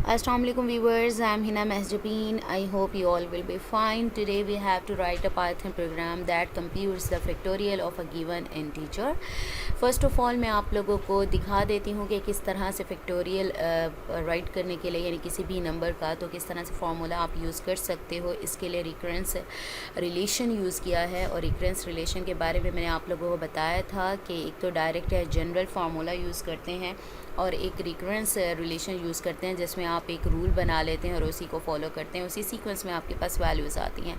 Assalamualaikum viewers, I'm Hina Mahjabeen. I hope you all will be fine. Today we have to write a Python program that computes the factorial of a given integer. First of all मैं आप लोगों को दिखा देती हूँ कि किस तरह से फैक्टोरियल राइट करने के लिए यानी किसी भी नंबर का तो किस तरह से फार्मूला आप यूज़ कर सकते हो। इसके लिए रिकरेंस रिलेशन यूज़ किया है और रिकरेंस रिलेशन के बारे में मैंने आप लोगों को बताया था कि एक तो डायरेक्ट है जनरल फार्मूला यूज़ करते हैं और एक रिकरेंस रिलेशन यूज़ करते हैं जिसमें आप एक रूल बना लेते हैं और उसी को फॉलो करते हैं। उसी सीक्वेंस में आपके पास वैल्यूज़ आती हैं।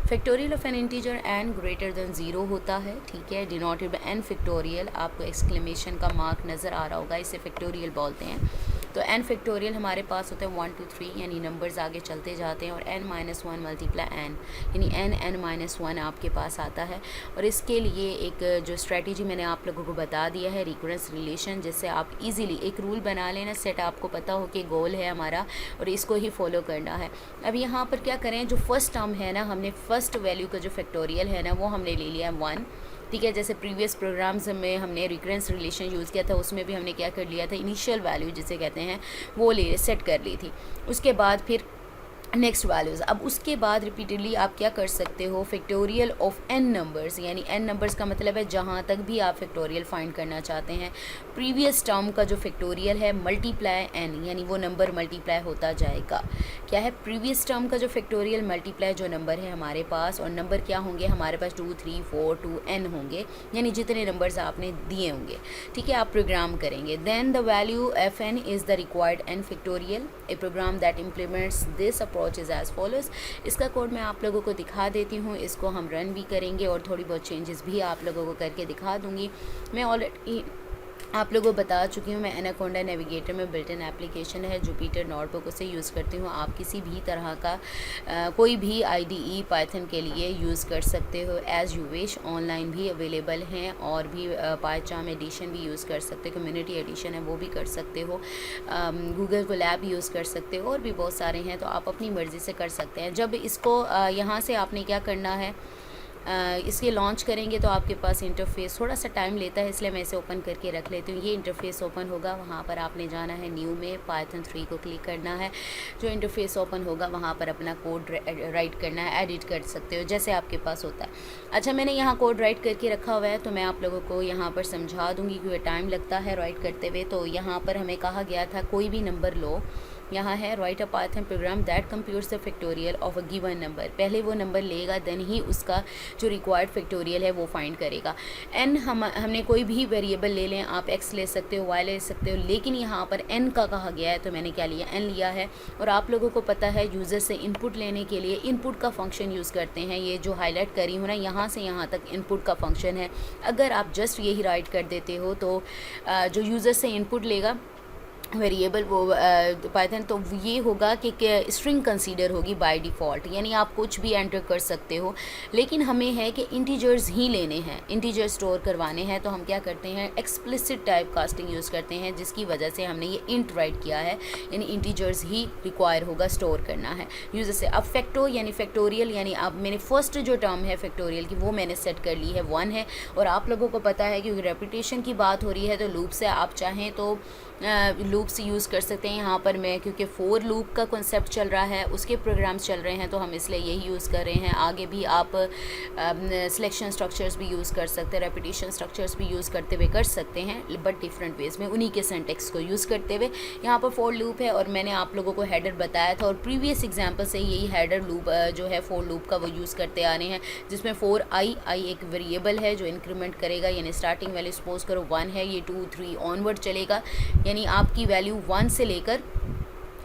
Factorial of n integer n greater than zero होता है, ठीक है, डिनोटेड बाय एन फैक्टोरियल। आपको एक्सक्लेमेशन का मार्क नज़र आ रहा होगा, इसे फैक्टोरियल बोलते हैं। तो एन फैक्टोरियल हमारे पास होता है 1 2 3 यानी नंबर्स आगे चलते जाते हैं और n minus one multiply n यानी n माइनस वन आपके पास आता है। और इसके लिए एक जो स्ट्रेटजी मैंने आप लोगों को बता दिया है रिकरेंस रिलेशन, जिससे आप इजीली एक रूल बना लेना सेट, आपको पता हो कि गोल है हमारा और इसको ही फॉलो करना है। अब यहाँ पर क्या करें, जो फर्स्ट टर्म है ना, हमने फर्स्ट वैल्यू का जो फैक्टोरियल है ना वो हमने ले लिया 1, ठीक है। जैसे प्रीवियस प्रोग्राम्स में हमने रिकरेंस रिलेशन यूज़ किया था, उसमें भी हमने क्या कर लिया था, इनिशियल वैल्यू जिसे कहते हैं वो सेट कर ली थी। उसके बाद फिर नेक्स्ट वैल्यूज़। अब उसके बाद रिपीटेडली आप क्या कर सकते हो, फैक्टोरियल ऑफ n नंबर्स, यानी n नंबर्स का मतलब है जहाँ तक भी आप फैक्टोरियल फाइंड करना चाहते हैं। प्रीवियस टर्म का जो फैक्टोरियल है मल्टीप्लाई n, यानी वो नंबर मल्टीप्लाई होता जाएगा। क्या है, प्रीवियस टर्म का जो फैक्टोरियल मल्टीप्लाई जो नंबर है हमारे पास, और नंबर क्या होंगे हमारे पास 2 3 4 2 n होंगे, यानी जितने नंबर्स आपने दिए होंगे, ठीक है। आप प्रोग्राम करेंगे, then the value f n is the required n factorial. A program that implements this approach is as follows. इसका कोड मैं आप लोगों को दिखा देती हूँ, इसको हम रन भी करेंगे और थोड़ी बहुत चेंजेस भी आप लोगों को करके दिखा दूँगी। मैं ऑलरेडी आप लोगों को बता चुकी हूँ, मैं एनाकोंडा नेविगेटर में बिल्ट इन एप्लीकेशन है जुपिटर नोटबुक, उसे यूज़ करती हूँ। आप किसी भी तरह का कोई भी IDE पाइथन के लिए यूज़ कर सकते हो एज़ यू विश। ऑनलाइन भी अवेलेबल हैं और भी पाइचाम एडिशन भी यूज़ कर सकते हो, कम्युनिटी एडिशन है वो भी कर सकते हो, गूगल को लैब यूज़ कर सकते हो और भी बहुत सारे हैं, तो आप अपनी मर्ज़ी से कर सकते हैं। जब इसको यहाँ से आपने क्या करना है, इसके लॉन्च करेंगे तो आपके पास इंटरफेस थोड़ा सा टाइम लेता है, इसलिए मैं इसे ओपन करके रख लेती हूँ। ये इंटरफेस ओपन होगा, वहाँ पर आपने जाना है न्यू में, पाइथन 3 को क्लिक करना है। जो इंटरफेस ओपन होगा वहाँ पर अपना कोड राइट करना है, एडिट कर सकते हो जैसे आपके पास होता है। अच्छा, मैंने यहाँ कोड राइट करके रखा हुआ है तो मैं आप लोगों को यहाँ पर समझा दूँगी क्योंकि टाइम लगता है राइट करते हुए। तो यहाँ पर हमें कहा गया था कोई भी नंबर लो, यहाँ है right a Python programme that computes the factorial of a given number. पहले वो नंबर लेगा, देन ही उसका जो रिक्वायर्ड फैक्टोरियल है वो फाइंड करेगा। n हमने कोई भी वेरिएबल ले लें, आप x ले सकते हो, y ले सकते हो, लेकिन यहाँ पर n का कहा गया है तो मैंने क्या लिया, n लिया है। और आप लोगों को पता है यूज़र से इनपुट लेने के लिए इनपुट का फंक्शन यूज़ करते हैं। ये जो हाईलाइट करी हूँ ना, यहाँ से यहाँ तक इनपुट का फंक्शन है। अगर आप जस्ट यही राइट कर देते हो तो जो यूज़र से इनपुट लेगा वेरिएबल वो पाइथन, तो ये होगा कि स्ट्रिंग कंसीडर होगी बाय डिफ़ॉल्ट, यानी आप कुछ भी एंटर कर सकते हो। लेकिन हमें है कि इंटीजर्स ही लेने हैं, इंटीजर स्टोर करवाने हैं, तो हम क्या करते हैं, एक्सप्लिसिट टाइप कास्टिंग यूज़ करते हैं, जिसकी वजह से हमने ये इंट राइट किया है, यानी इंटीजर्स ही रिक्वायर होगा स्टोर करना है यूज़र से। अब फैक्टो यानी फैक्टोरियल, यानी अब मैंने फर्स्ट जो टर्म है फैक्टोरियल की वो मैंने सेट कर ली है 1 है। और आप लोगों को पता है क्योंकि रेपिटेशन की बात हो रही है तो लूप से आप चाहें तो लूप्स यूज़ कर सकते हैं। यहाँ पर मैं क्योंकि फोर लूप का कॉन्सेप्ट चल रहा है, उसके प्रोग्राम्स चल रहे हैं, तो हम इसलिए यही यूज़ कर रहे हैं। आगे भी आप सिलेक्शन स्ट्रक्चर्स भी यूज़ कर सकते हैं, रेपिटेशन स्ट्रक्चर्स भी यूज़ करते हुए कर सकते हैं, बट डिफरेंट वेज़ में, उन्हीं के सिंटैक्स को यूज़ करते हुए। यहाँ पर फोर लूप है और मैंने आप लोगों को हेडर बताया था और प्रीवियस एग्जाम्पल से यही हेडर लूप जो है फोर लूप का वो यूज़ करते आ रहे हैं, जिसमें 4i एक वेरिएबल है जो इंक्रीमेंट करेगा, यानी स्टार्टिंग वैल्यू सपोज करो 1 है, ये 2 3 ऑनवर्ड चलेगा, यानी आपकी वैल्यू 1 से लेकर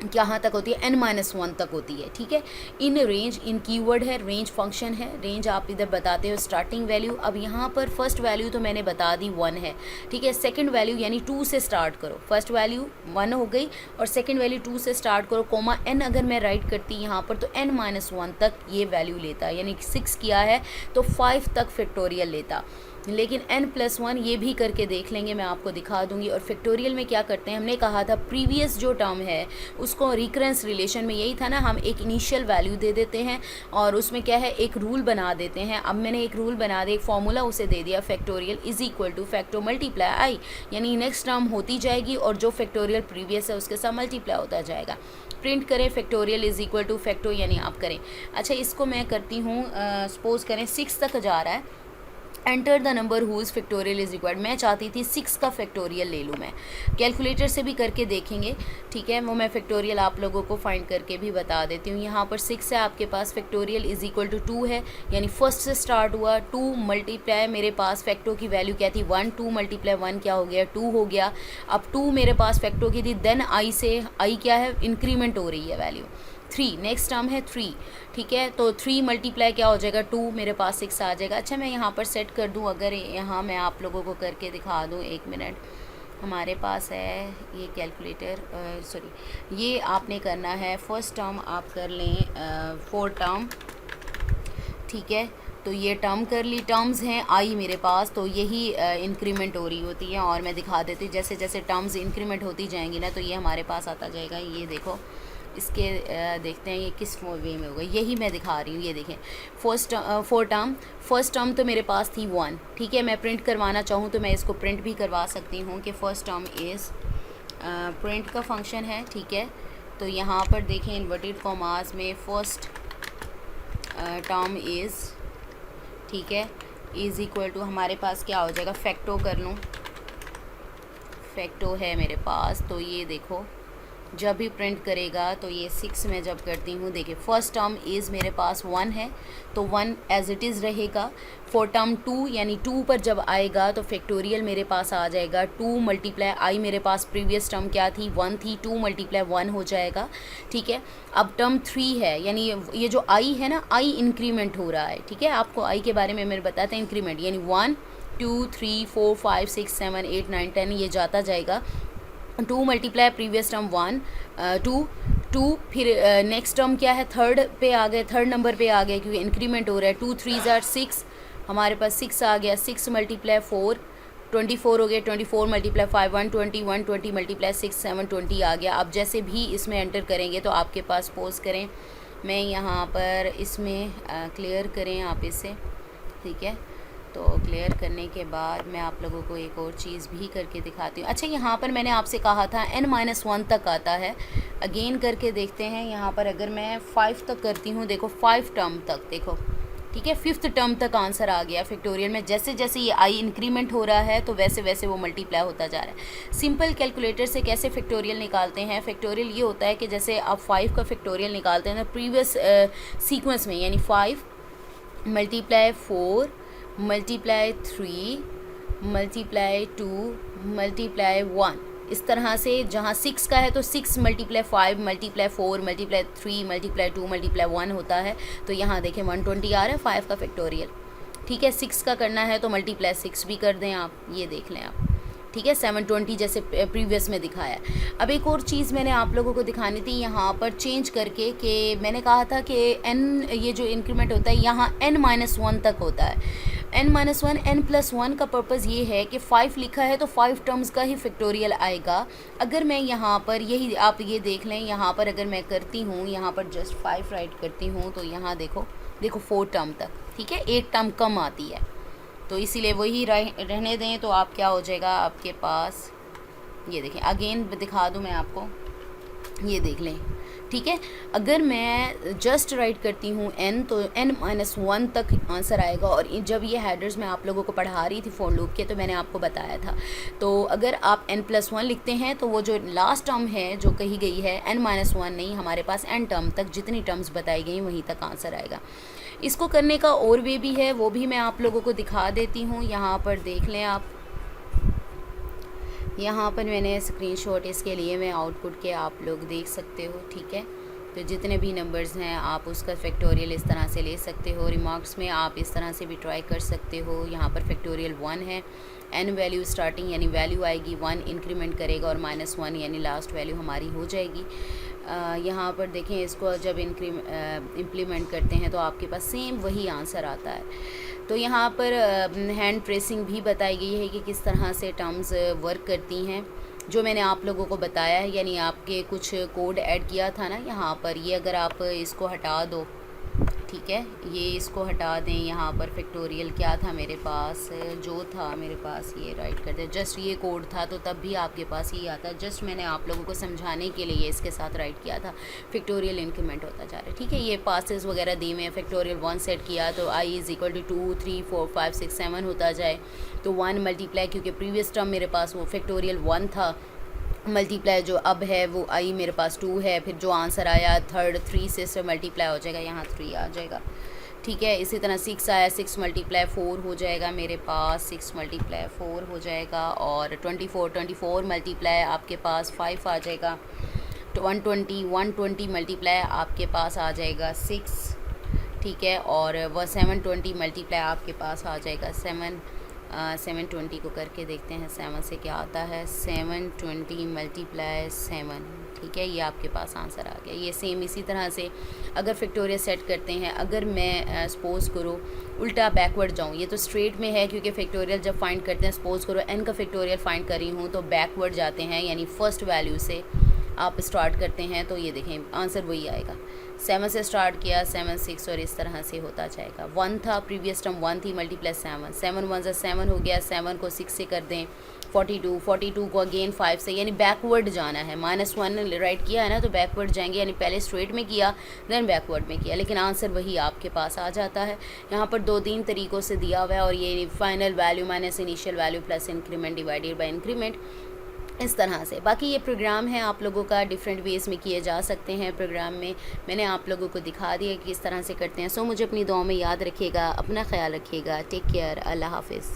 कहाँ तक होती है, n-1 तक होती है, ठीक है। इन रेंज, इन कीवर्ड है, रेंज फंक्शन है, रेंज आप इधर बताते हो स्टार्टिंग वैल्यू। अब यहाँ पर फर्स्ट वैल्यू तो मैंने बता दी 1 है, ठीक है। सेकंड वैल्यू यानी 2 से स्टार्ट करो, फर्स्ट वैल्यू 1 हो गई और सेकंड वैल्यू 2 से स्टार्ट करो, कोमा n अगर मैं राइट करती यहाँ पर तो n-1 तक ये वैल्यू लेता, यानी 6 किया है तो 5 तक फैक्टोरियल लेता। लेकिन n+1 ये भी करके देख लेंगे, मैं आपको दिखा दूंगी। और फैक्टोरियल में क्या करते हैं, हमने कहा था प्रीवियस जो टर्म है उसको रिकरेंस रिलेशन में यही था ना, हम एक इनिशियल वैल्यू दे देते हैं और उसमें क्या है एक रूल बना देते हैं। अब मैंने एक रूल बना दिया, एक फॉर्मूला उसे दे दिया, factorial is equal to factor multiply I, यानी नेक्स्ट टर्म होती जाएगी और जो फैक्टोरियल प्रीवियस है उसके साथ मल्टीप्लाई होता जाएगा। प्रिंट करें फैक्टोरियल इज इक्वल टू फैक्टो, यानी आप करें। अच्छा, इसको मैं करती हूँ, सपोज करें 6 तक जा रहा है, enter the number whose factorial is required. मैं चाहती थी 6 का फैक्टोरियल ले लूँ, मैं कैलकुलेटर से भी करके देखेंगे, ठीक है। वो मैं फैक्टोरियल आप लोगों को फाइंड करके भी बता देती हूँ। यहाँ पर 6 है आपके पास, फैक्टोरियल इज इक्वल टू 2 है, यानी फर्स्ट से स्टार्ट हुआ। 2 मल्टीप्लाई मेरे पास फैक्टो की वैल्यू क्या थी 1, 2 मल्टीप्लाई 1 क्या हो गया 2 हो गया। अब 2 मेरे पास फैक्टो की थी, देन आई से आई क्या है इंक्रीमेंट हो रही है वैल्यू 3, नेक्स्ट टर्म है 3, ठीक है। तो 3 मल्टीप्लाई क्या हो जाएगा 2, मेरे पास 6 आ जाएगा। अच्छा, मैं यहाँ पर सेट कर दूँ, अगर यहाँ मैं आप लोगों को करके दिखा दूँ, 1 मिनट। हमारे पास है ये कैलकुलेटर, सॉरी, ये आपने करना है फर्स्ट टर्म आप कर लें 4 टर्म, ठीक है। तो ये टर्म कर ली, टर्म्स हैं आई मेरे पास, तो यही इंक्रीमेंट हो रही होती है। और मैं दिखा देती हूँ, जैसे जैसे टर्म्स इंक्रीमेंट होती जाएंगी ना, तो ये हमारे पास आता जाएगा। ये देखो, इसके देखते हैं ये किस वे में होगा, यही मैं दिखा रही हूँ। ये देखें, फर्स्ट टर्म तो मेरे पास थी 1, ठीक है। मैं प्रिंट करवाना चाहूँ तो मैं इसको प्रिंट भी करवा सकती हूँ कि फर्स्ट टर्म इज़, प्रिंट का फंक्शन है, ठीक है। तो यहाँ पर देखें इन्वर्टेड कॉमास में फर्स्ट टर्म इज़, ठीक है, इज़ इक्वल टू हमारे पास क्या हो जाएगा, फैक्टो कर लूँ, फैक्टो है मेरे पास। तो ये देखो जब भी प्रिंट करेगा तो ये 6 में जब करती हूँ, देखिए फर्स्ट टर्म इज़ मेरे पास 1 है, तो 1 एज इट इज़ रहेगा। फॉर टर्म 2, यानी 2 पर जब आएगा तो फैक्टोरियल मेरे पास आ जाएगा 2 मल्टीप्लाई आई, मेरे पास प्रीवियस टर्म क्या थी 1 थी, 2 मल्टीप्लाई 1 हो जाएगा, ठीक है। अब टर्म 3 है, यानी ये जो आई है ना, आई इंक्रीमेंट हो रहा है, ठीक है। आपको आई के बारे में मेरे बताते हैं, इंक्रीमेंट यानी 1 2 3 4 5 6 7 8 9 10 ये जाता जाएगा। 2 मल्टीप्लाई प्रीवियस टर्म 1 2, फिर नेक्स्ट टर्म क्या है, थर्ड पे आ गए, थर्ड नंबर पे आ गए क्योंकि इंक्रीमेंट हो रहा है। 2 3 ज़ार 6, हमारे पास 6 आ गया। 6 मल्टीप्लाई 4 24 हो गया। 24 मल्टीप्लाई 5 120, 120 मल्टीप्लाई 6 720 आ गया। अब जैसे भी इसमें एंटर करेंगे तो आपके पास पोज करें, मैं यहाँ पर इसमें क्लियर करें आप इसे, ठीक है। तो क्लियर करने के बाद मैं आप लोगों को एक और चीज़ भी करके दिखाती हूँ। अच्छा, यहाँ पर मैंने आपसे कहा था n-1 तक आता है, अगेन करके देखते हैं। यहाँ पर अगर मैं 5 तक करती हूँ, देखो 5 टर्म तक, देखो ठीक है, 5th टर्म तक आंसर आ गया फैक्टोरियल में। जैसे जैसे ये आई इंक्रीमेंट हो रहा है तो वैसे वैसे वो मल्टीप्लाई होता जा रहा है। सिंपल कैलकुलेटर से कैसे फैक्टोरियल निकालते हैं, फैक्टोरियल ये होता है कि जैसे आप 5 का फैक्टोरियल निकालते हैं ना प्रीवियस सीक्वेंस में, यानी 5 मल्टीप्लाई 4 मल्टीप्लाई 3 मल्टीप्लाई 2 मल्टीप्लाई 1, इस तरह से। जहाँ 6 का है तो 6 multiply 5 multiply 4 multiply 3 multiply 2 multiply 1 होता है। तो यहाँ देखें 120 आ रहा है 5 का फैक्टोरियल, ठीक है। 6 का करना है तो मल्टीप्लाई 6 भी कर दें आप, ये देख लें आप, ठीक है। 720 जैसे प्रीवियस में दिखाया। अब एक और चीज़ मैंने आप लोगों को दिखानी थी यहाँ पर चेंज करके, कि मैंने कहा था कि n ये जो इंक्रीमेंट होता है यहाँ n-1 तक होता है। n-1 n+1 का पर्पज़ ये है कि 5 लिखा है तो 5 टर्म्स का ही फैक्टोरियल आएगा। अगर मैं यहाँ पर यही आप ये देख लें, यहाँ पर अगर मैं करती हूँ, यहाँ पर जस्ट 5 राइट करती हूँ तो यहाँ देखो 4 टर्म तक, ठीक है, 1 टर्म कम आती है। तो इसीलिए वही रहने दें, तो आप क्या हो जाएगा आपके पास, ये देखें अगेन दिखा दूँ मैं आपको, ये देख लें, ठीक है। अगर मैं जस्ट राइट करती हूँ n, तो n-1 तक आंसर आएगा। और जब ये हेडर्स मैं आप लोगों को पढ़ा रही थी फॉर लूप के, तो मैंने आपको बताया था। तो अगर आप n+1 लिखते हैं तो वो जो लास्ट टर्म है जो कही गई है n-1 नहीं, हमारे पास n टर्म तक जितनी टर्म्स बताई गई वहीं तक आंसर आएगा। इसको करने का और वे भी है, वो भी मैं आप लोगों को दिखा देती हूँ। यहाँ पर देख लें आप, यहाँ पर मैंने स्क्रीनशॉट इसके लिए मैं आउटपुट के आप लोग देख सकते हो, ठीक है। तो जितने भी नंबर्स हैं आप उसका फैक्टोरियल इस तरह से ले सकते हो। रिमार्क्स में आप इस तरह से भी ट्राई कर सकते हो। यहाँ पर फैक्टोरियल 1 है, n वैल्यू स्टार्टिंग यानी वैल्यू आएगी 1, इंक्रीमेंट करेगा और -1 यानी लास्ट वैल्यू हमारी हो जाएगी। यहाँ पर देखें, इसको जब इम्प्लीमेंट करते हैं तो आपके पास सेम वही आंसर आता है। तो यहाँ पर हैंड प्रेसिंग भी बताई गई है कि किस तरह से टर्म्स वर्क करती हैं, जो मैंने आप लोगों को बताया है। यानी आपके कुछ कोड ऐड किया था ना यहाँ पर, ये अगर आप इसको हटा दो, ठीक है, ये इसको हटा दें। यहाँ पर फैक्टोरियल क्या था मेरे पास, जो था मेरे पास ये राइट कर दे, जस्ट ये कोड था तो तब भी आपके पास ये आता। जस्ट मैंने आप लोगों को समझाने के लिए इसके साथ राइट किया था। फैक्टोरियल इंक्रीमेंट होता जा रहा है, ठीक है। ये पासेस वगैरह दी में फैक्टोरियल 1 सेट किया तो i इज़ इक्वल टू 2 3 4 5 6 7 होता जाए। तो 1 मल्टीप्लाई, क्योंकि प्रीवियस टर्म मेरे पास वो फैक्टोरियल 1 था, मल्टीप्लाई जो अब है वो आई मेरे पास 2 है। फिर जो आंसर आया थर्ड 3 से मल्टीप्लाई हो जाएगा, यहाँ 3 आ जाएगा, ठीक है। इसी तरह 6 आया, 6 मल्टीप्लाई 4 हो जाएगा मेरे पास, 6 मल्टीप्लाई 4 हो जाएगा। और 24 मल्टीप्लाई आपके पास 5 आ जाएगा। 120 मल्टीप्लाई आपके पास आ जाएगा 6, ठीक है। और वह 720 मल्टीप्लाई आपके पास आ जाएगा 720 को करके देखते हैं 7 से क्या आता है। 720 मल्टीप्लाई 7, ठीक है, ये आपके पास आंसर आ गया। ये सेम इसी तरह से अगर फैक्टोरियल सेट करते हैं, अगर मैं सपोज़ करो उल्टा बैकवर्ड जाऊँ, ये तो स्ट्रेट में है क्योंकि फैक्टोरियल जब फाइंड करते हैं, सपोज़ करो n का फैक्टोरियल फाइंड कर रही हूँ तो बैकवर्ड जाते हैं, यानी फर्स्ट वैल्यू से आप स्टार्ट करते हैं। तो ये देखें आंसर वही आएगा। 7 से स्टार्ट किया, 7 6 और इस तरह से होता जाएगा। 1 था, प्रीवियस टर्म 1 थी, मल्टीप्लाई 7, 7 1 से 7 हो गया। 7 को 6 से कर दें 42 को अगेन 5 से, यानी बैकवर्ड जाना है। -1 राइट किया है ना तो बैकवर्ड जाएंगे, यानी पहले स्ट्रेट में किया देन बैकवर्ड में किया, लेकिन आंसर वही आपके पास आ जाता है। यहाँ पर 2-3 तरीक़ों से दिया हुआ है, और ये final value minus initial value plus increment divided by increment, इस तरह से। बाकी ये प्रोग्राम है आप लोगों का, डिफरेंट वेज़ में किए जा सकते हैं। प्रोग्राम में मैंने आप लोगों को दिखा दिया कि किस तरह से करते हैं। सो मुझे अपनी दुआ में याद रखिएगा, अपना ख्याल रखिएगा। टेक केयर, अल्लाह हाफिज़।